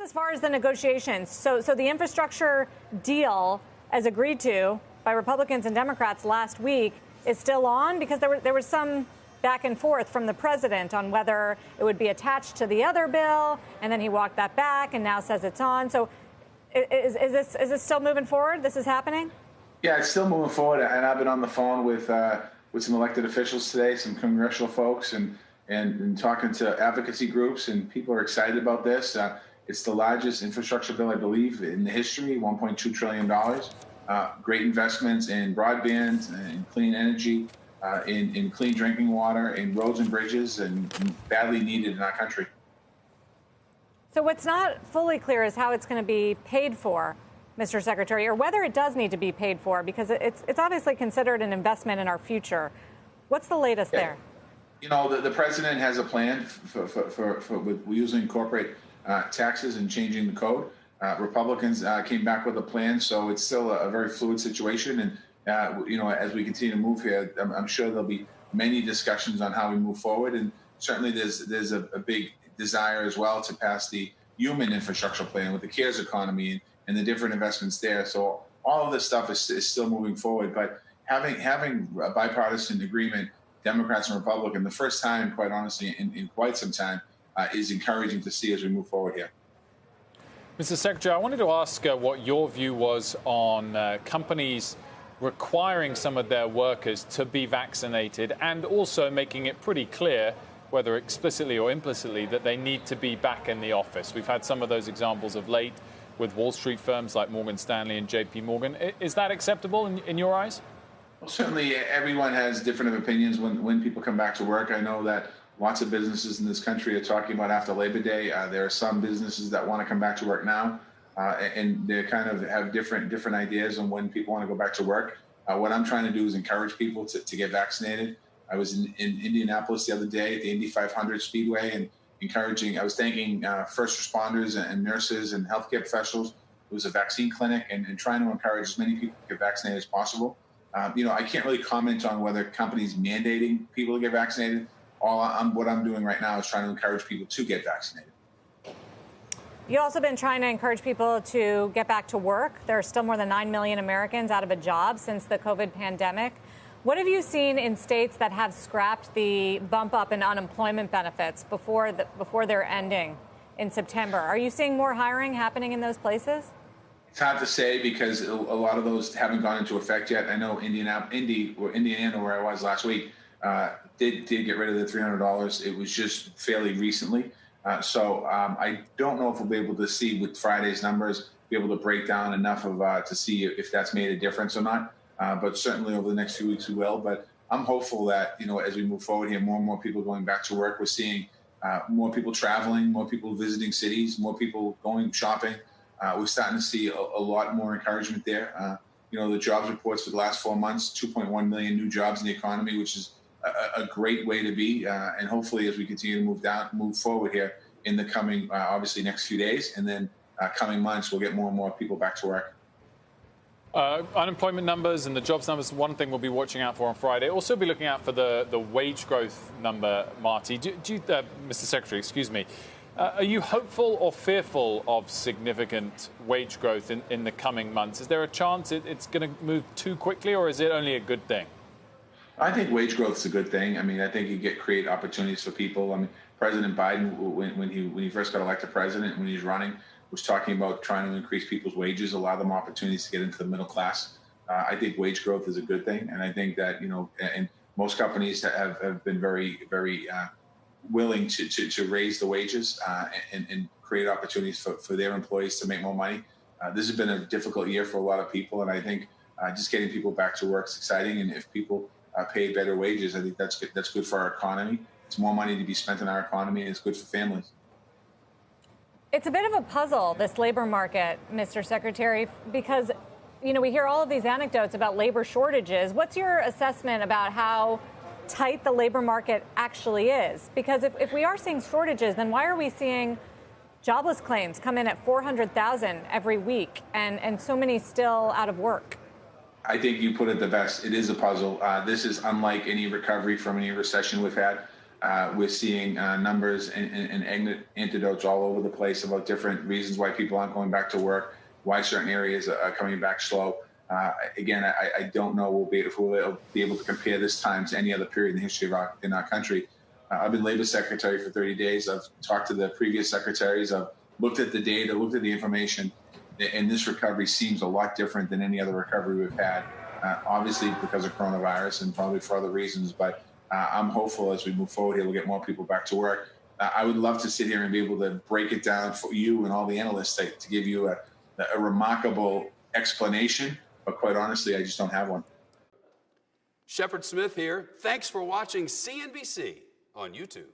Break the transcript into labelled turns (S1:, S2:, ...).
S1: As far as the negotiations, so the infrastructure deal, as agreed to by Republicans and Democrats last week, is still on, because there was some back and forth from the president on whether it would be attached to the other bill, and then he walked that back and now says it's on. So is this still moving forward? This is happening?
S2: Yeah, it's still moving forward, and I've been on the phone with some elected officials today, some congressional folks, and talking to advocacy groups, and people are excited about this. It's the largest infrastructure bill, I believe, in the history, $1.2 trillion. Great investments in broadband, in clean energy, in clean drinking water, in roads and bridges, and badly needed in our country.
S1: So what's not fully clear is how it's going to be paid for, Mr. Secretary, or whether it does need to be paid for, because it's obviously considered an investment in our future. What's the latest there?
S2: You know, the president has a plan with using corporate taxes and changing the code. Republicans came back with a plan, so it's still a very fluid situation. And, you know, as we continue to move here, I'm sure there'll be many discussions on how we move forward. And certainly there's a big desire as well to pass the human infrastructure plan with the CARES economy and the different investments there. So all of this stuff is still moving forward. But having a bipartisan agreement, Democrats and Republicans, the first time, quite honestly, in quite some time, is encouraging to see as we move forward here.
S3: Mr. Secretary, I wanted to ask what your view was on companies requiring some of their workers to be vaccinated, and also making it pretty clear, whether explicitly or implicitly, that they need to be back in the office. We've had some of those examples of late with Wall Street firms like Morgan Stanley and JP Morgan. Is that acceptable in your eyes?
S2: Well, certainly everyone has different opinions when people come back to work. I know that lots of businesses in this country are talking about after Labor Day. There are some businesses that want to come back to work now, and they kind of have different ideas on when people want to go back to work. What I'm trying to do is encourage people to get vaccinated. I was in Indianapolis the other day at the Indy 500 Speedway, and I was thanking first responders and nurses and healthcare professionals. It was a vaccine clinic, and trying to encourage as many people to get vaccinated as possible. You know, I can't really comment on whether companies mandating people to get vaccinated. What I'm doing right now is trying to encourage people to get vaccinated.
S1: You've also been trying to encourage people to get back to work. There are still more than 9 million Americans out of a job since the COVID pandemic. What have you seen in states that have scrapped the bump up in unemployment benefits before they're ending in September? Are you seeing more hiring happening in those places?
S2: It's hard to say because a lot of those haven't gone into effect yet. I know Indiana, where I was last week, did get rid of the $300. It was just fairly recently. So I don't know if we'll be able to see with Friday's numbers, be able to break down enough of to see if that's made a difference or not. But certainly over the next few weeks we will. But I'm hopeful that, you know, as we move forward here, more and more people going back to work. We're seeing more people traveling, more people visiting cities, more people going shopping. We're starting to see a lot more encouragement there. You know, the jobs reports for the last 4 months, 2.1 million new jobs in the economy, which is a great way to be. And hopefully, as we continue to move forward here in the coming, obviously, next few days, and then coming months, we'll get more and more people back to work.
S3: Unemployment numbers and the jobs numbers, one thing we'll be watching out for on Friday. Also be looking out for the wage growth number, Marty. Mr. Secretary, excuse me. Are you hopeful or fearful of significant wage growth in the coming months? Is there a chance it's going to move too quickly, or is it only a good thing?
S2: I think wage growth is a good thing. I mean, I think you create opportunities for people. I mean, President Biden, when he first got elected president, when he was running, was talking about trying to increase people's wages, allow them opportunities to get into the middle class. I think wage growth is a good thing, and I think that, you know, and most companies have been very, very willing to raise the wages and create opportunities for their employees to make more money. This has been a difficult year for a lot of people, and I think just getting people back to work is exciting. And if people pay better wages, I think that's good for our economy. It's more money to be spent in our economy, and it's good for families.
S1: It's a bit of a puzzle, this labor market, Mr. Secretary, because, you know, we hear all of these anecdotes about labor shortages. What's your assessment about how tight the labor market actually is? Because if we are seeing shortages, then why are we seeing jobless claims come in at 400,000 every week and so many still out of work?
S2: I think you put it the best. It is a puzzle. This is unlike any recovery from any recession we've had. We're seeing numbers and antidotes all over the place about different reasons why people aren't going back to work, why certain areas are coming back slow. Again, I don't know if we'll be able to compare this time to any other period in the history of our country. I've been Labor Secretary for 30 days. I've talked to the previous secretaries. I've looked at the data, looked at the information, and this recovery seems a lot different than any other recovery we've had, obviously because of coronavirus and probably for other reasons. But I'm hopeful as we move forward here, we'll get more people back to work. I would love to sit here and be able to break it down for you and all the analysts to give you a remarkable explanation. But quite honestly, I just don't have one.
S4: Shepard Smith here. Thanks for watching CNBC on YouTube.